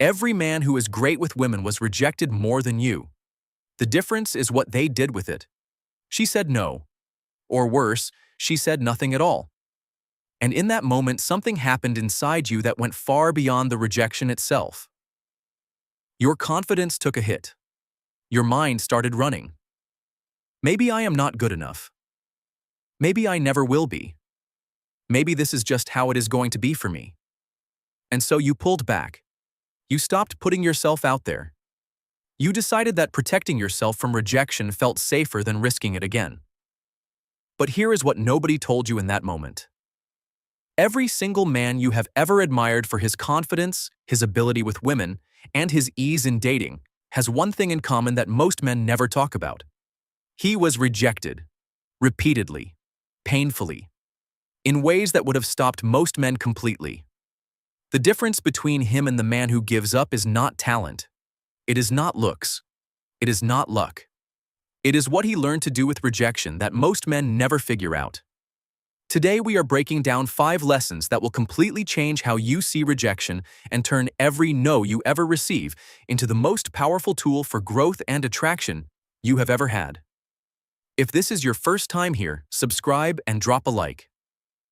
Every man who is great with women was rejected more than you. The difference is what they did with it. She said no. Or worse, she said nothing at all. And in that moment, something happened inside you that went far beyond the rejection itself. Your confidence took a hit. Your mind started running. Maybe I am not good enough. Maybe I never will be. Maybe this is just how it is going to be for me. And so you pulled back. You stopped putting yourself out there. You decided that protecting yourself from rejection felt safer than risking it again. But here is what nobody told you in that moment. Every single man you have ever admired for his confidence, his ability with women, and his ease in dating has one thing in common that most men never talk about. He was rejected, repeatedly, painfully, in ways that would have stopped most men completely. The difference between him and the man who gives up is not talent. It is not looks. It is not luck. It is what he learned to do with rejection that most men never figure out. Today we are breaking down 5 lessons that will completely change how you see rejection and turn every no you ever receive into the most powerful tool for growth and attraction you have ever had. If this is your first time here, subscribe and drop a like.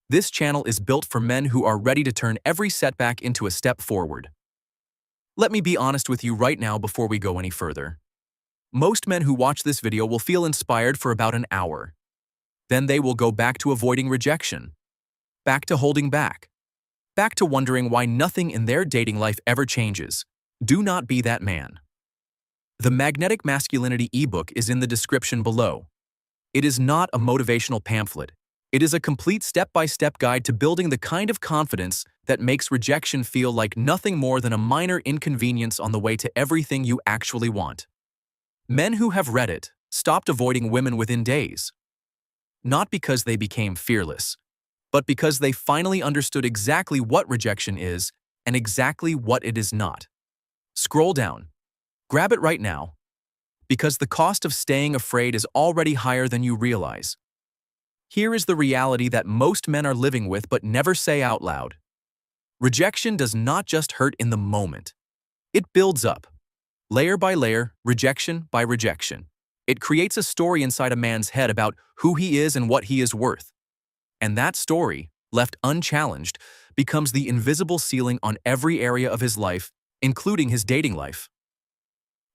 This channel is built for men who are ready to turn every setback into a step forward. Let me be honest with you right now before we go any further. Most men who watch this video will feel inspired for about an hour. Then they will go back to avoiding rejection, back to holding back to wondering why nothing in their dating life ever changes. Do not be that man. The Magnetic Masculinity ebook is in the description below. It is not a motivational pamphlet. It is a complete step-by-step guide to building the kind of confidence that makes rejection feel like nothing more than a minor inconvenience on the way to everything you actually want. Men who have read it stopped avoiding women within days. Not because they became fearless, but because they finally understood exactly what rejection is and exactly what it is not. Scroll down. Grab it right now. Because the cost of staying afraid is already higher than you realize. Here is the reality that most men are living with but never say out loud. Rejection does not just hurt in the moment. It builds up. Layer by layer, rejection by rejection. It creates a story inside a man's head about who he is and what he is worth. And that story, left unchallenged, becomes the invisible ceiling on every area of his life, including his dating life.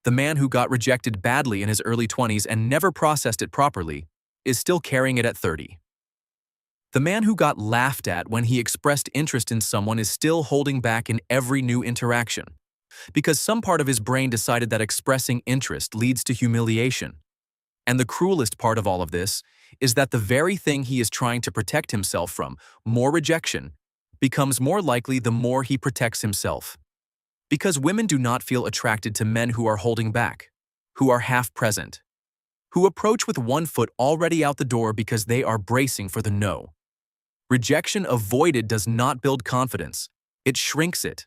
The man who got rejected badly in his early 20s and never processed it properly is still carrying it at 30. The man who got laughed at when he expressed interest in someone is still holding back in every new interaction, because some part of his brain decided that expressing interest leads to humiliation. And the cruelest part of all of this is that the very thing he is trying to protect himself from, more rejection, becomes more likely the more he protects himself. Because women do not feel attracted to men who are holding back, who are half-present, who approach with one foot already out the door because they are bracing for the no. Rejection avoided does not build confidence, it shrinks it.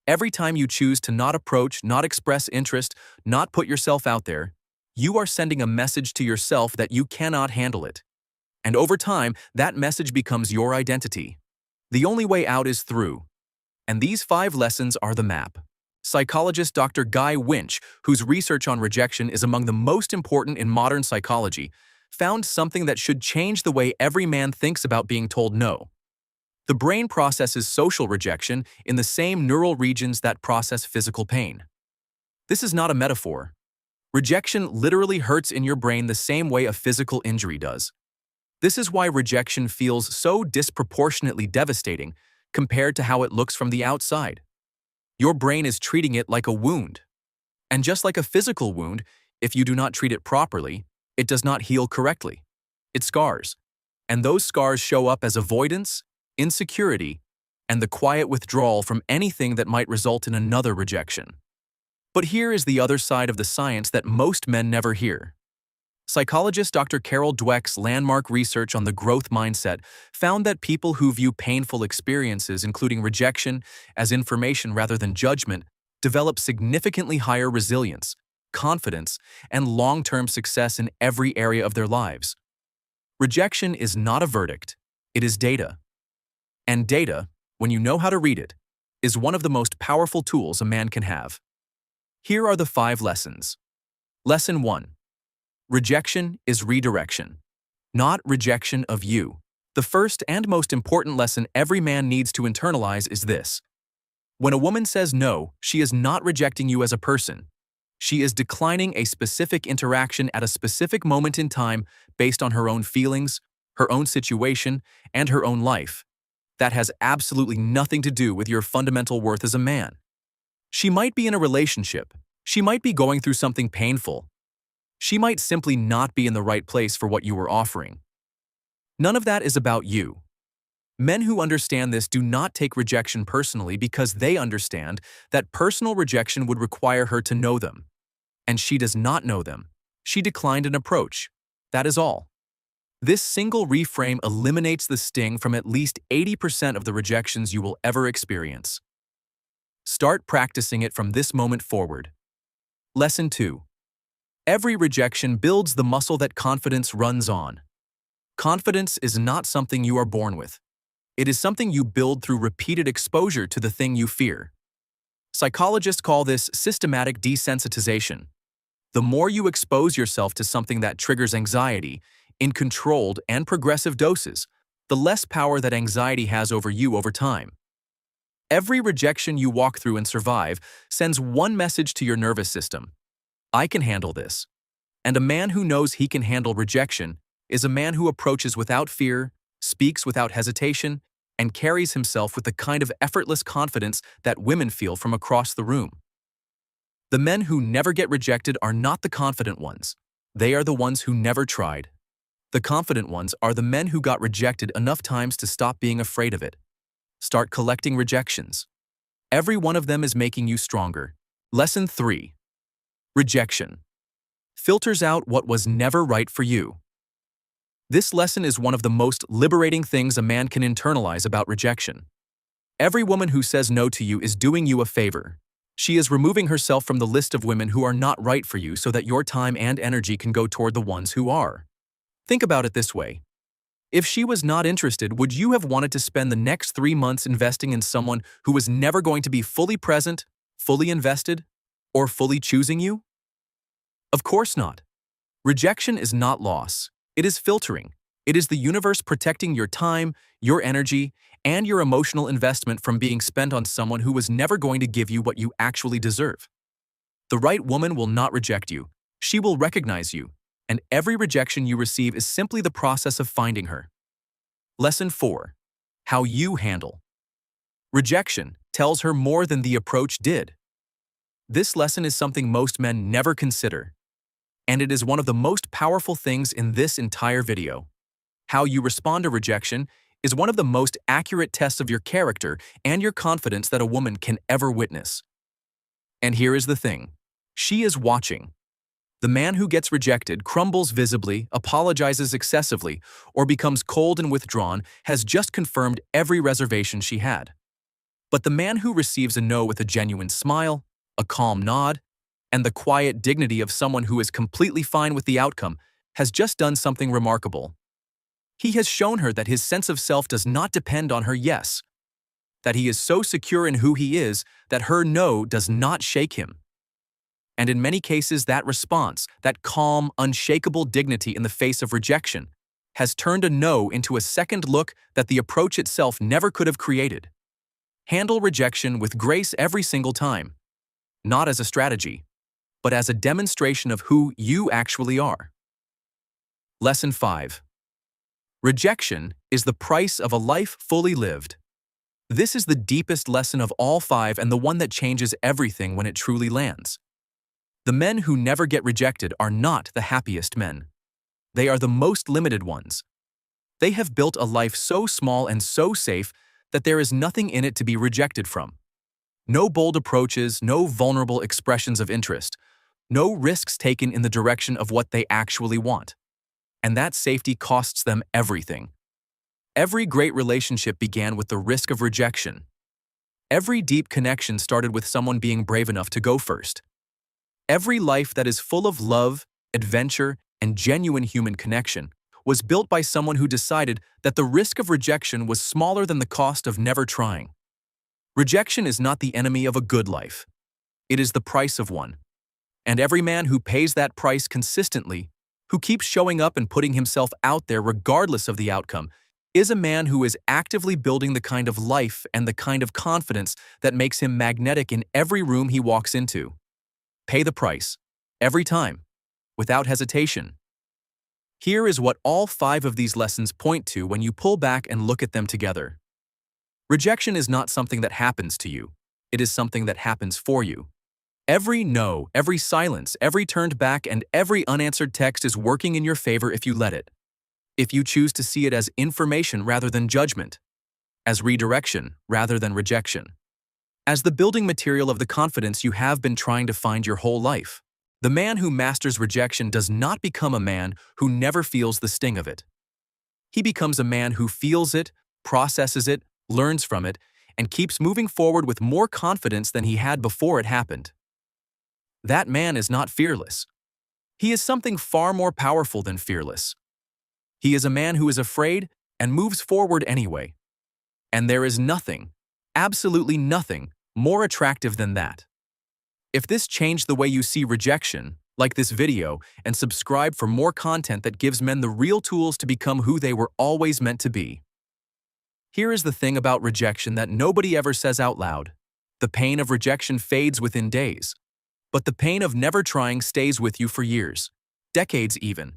Every time you choose to not approach, not express interest, not put yourself out there, you are sending a message to yourself that you cannot handle it. And over time, that message becomes your identity. The only way out is through. And these 5 lessons are the map. Psychologist Dr. Guy Winch, whose research on rejection is among the most important in modern psychology, found something that should change the way every man thinks about being told no. The brain processes social rejection in the same neural regions that process physical pain. This is not a metaphor. Rejection literally hurts in your brain the same way a physical injury does. This is why rejection feels so disproportionately devastating compared to how it looks from the outside. Your brain is treating it like a wound. And just like a physical wound, if you do not treat it properly, it does not heal correctly. It scars. And those scars show up as avoidance, insecurity, and the quiet withdrawal from anything that might result in another rejection. But here is the other side of the science that most men never hear. Psychologist Dr. Carol Dweck's landmark research on the growth mindset found that people who view painful experiences, including rejection, as information rather than judgment, develop significantly higher resilience, confidence, and long-term success in every area of their lives. Rejection is not a verdict, it is data. And data, when you know how to read it, is one of the most powerful tools a man can have. Here are the 5 lessons. Lesson 1. Rejection is redirection, not rejection of you. The first and most important lesson every man needs to internalize is this. When a woman says no, she is not rejecting you as a person. She is declining a specific interaction at a specific moment in time based on her own feelings, her own situation, and her own life. That has absolutely nothing to do with your fundamental worth as a man. She might be in a relationship. She might be going through something painful. She might simply not be in the right place for what you were offering. None of that is about you. Men who understand this do not take rejection personally because they understand that personal rejection would require her to know them. And she does not know them. She declined an approach. That is all. This single reframe eliminates the sting from at least 80% of the rejections you will ever experience. Start practicing it from this moment forward. Lesson 2. Every rejection builds the muscle that confidence runs on. Confidence is not something you are born with. It is something you build through repeated exposure to the thing you fear. Psychologists call this systematic desensitization. The more you expose yourself to something that triggers anxiety, in controlled and progressive doses, the less power that anxiety has over you over time. Every rejection you walk through and survive sends one message to your nervous system. I can handle this. And a man who knows he can handle rejection is a man who approaches without fear, speaks without hesitation, and carries himself with the kind of effortless confidence that women feel from across the room. The men who never get rejected are not the confident ones. They are the ones who never tried. The confident ones are the men who got rejected enough times to stop being afraid of it. Start collecting rejections. Every one of them is making you stronger. Lesson 3. Rejection filters out what was never right for you. This lesson is one of the most liberating things a man can internalize about rejection. Every woman who says no to you is doing you a favor. She is removing herself from the list of women who are not right for you so that your time and energy can go toward the ones who are. Think about it this way. If she was not interested, would you have wanted to spend the next 3 months investing in someone who was never going to be fully present, fully invested, or fully choosing you? Of course not. Rejection is not loss. It is filtering. It is the universe protecting your time, your energy, and your emotional investment from being spent on someone who was never going to give you what you actually deserve. The right woman will not reject you. She will recognize you, and every rejection you receive is simply the process of finding her. Lesson 4. How you handle. Rejection tells her more than the approach did. This lesson is something most men never consider, and it is one of the most powerful things in this entire video. How you respond to rejection is one of the most accurate tests of your character and your confidence that a woman can ever witness. And here is the thing. She is watching. The man who gets rejected crumbles visibly, apologizes excessively, or becomes cold and withdrawn has just confirmed every reservation she had. But the man who receives a no with a genuine smile, a calm nod, and the quiet dignity of someone who is completely fine with the outcome has just done something remarkable. He has shown her that his sense of self does not depend on her yes, that he is so secure in who he is that her no does not shake him. And in many cases, that response, that calm, unshakable dignity in the face of rejection, has turned a no into a second look that the approach itself never could have created. Handle rejection with grace every single time, not as a strategy, but as a demonstration of who you actually are. Lesson 5. Rejection is the price of a life fully lived. This is the deepest lesson of all 5 and the one that changes everything when it truly lands. The men who never get rejected are not the happiest men. They are the most limited ones. They have built a life so small and so safe that there is nothing in it to be rejected from. No bold approaches, no vulnerable expressions of interest, no risks taken in the direction of what they actually want. And that safety costs them everything. Every great relationship began with the risk of rejection. Every deep connection started with someone being brave enough to go first. Every life that is full of love, adventure, and genuine human connection was built by someone who decided that the risk of rejection was smaller than the cost of never trying. Rejection is not the enemy of a good life. It is the price of one. And every man who pays that price consistently, who keeps showing up and putting himself out there regardless of the outcome, is a man who is actively building the kind of life and the kind of confidence that makes him magnetic in every room he walks into. Pay the price, every time, without hesitation. Here is what all 5 of these lessons point to when you pull back and look at them together. Rejection is not something that happens to you. It is something that happens for you. Every no, every silence, every turned back, and every unanswered text is working in your favor if you let it. If you choose to see it as information rather than judgment, as redirection rather than rejection, as the building material of the confidence you have been trying to find your whole life. The man who masters rejection does not become a man who never feels the sting of it. He becomes a man who feels it, processes it, learns from it, and keeps moving forward with more confidence than he had before it happened. That man is not fearless. He is something far more powerful than fearless. He is a man who is afraid and moves forward anyway. And there is nothing, absolutely nothing, more attractive than that. If this changed the way you see rejection, like this video and subscribe for more content that gives men the real tools to become who they were always meant to be. Here is the thing about rejection that nobody ever says out loud. The pain of rejection fades within days. But the pain of never trying stays with you for years, decades even.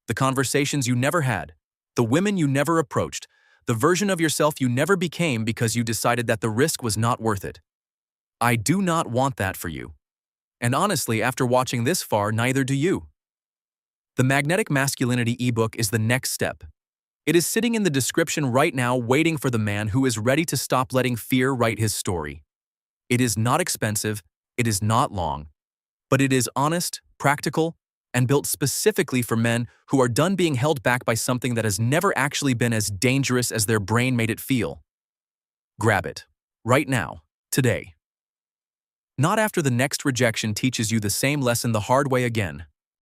The conversations you never had, the women you never approached, the version of yourself you never became because you decided that the risk was not worth it. I do not want that for you. And honestly, after watching this far, neither do you. The Magnetic Masculinity ebook is the next step. It is sitting in the description right now waiting for the man who is ready to stop letting fear write his story. It is not expensive, it is not long, but it is honest, practical, and built specifically for men who are done being held back by something that has never actually been as dangerous as their brain made it feel. Grab it. Right now. Today. Not after the next rejection teaches you the same lesson the hard way again.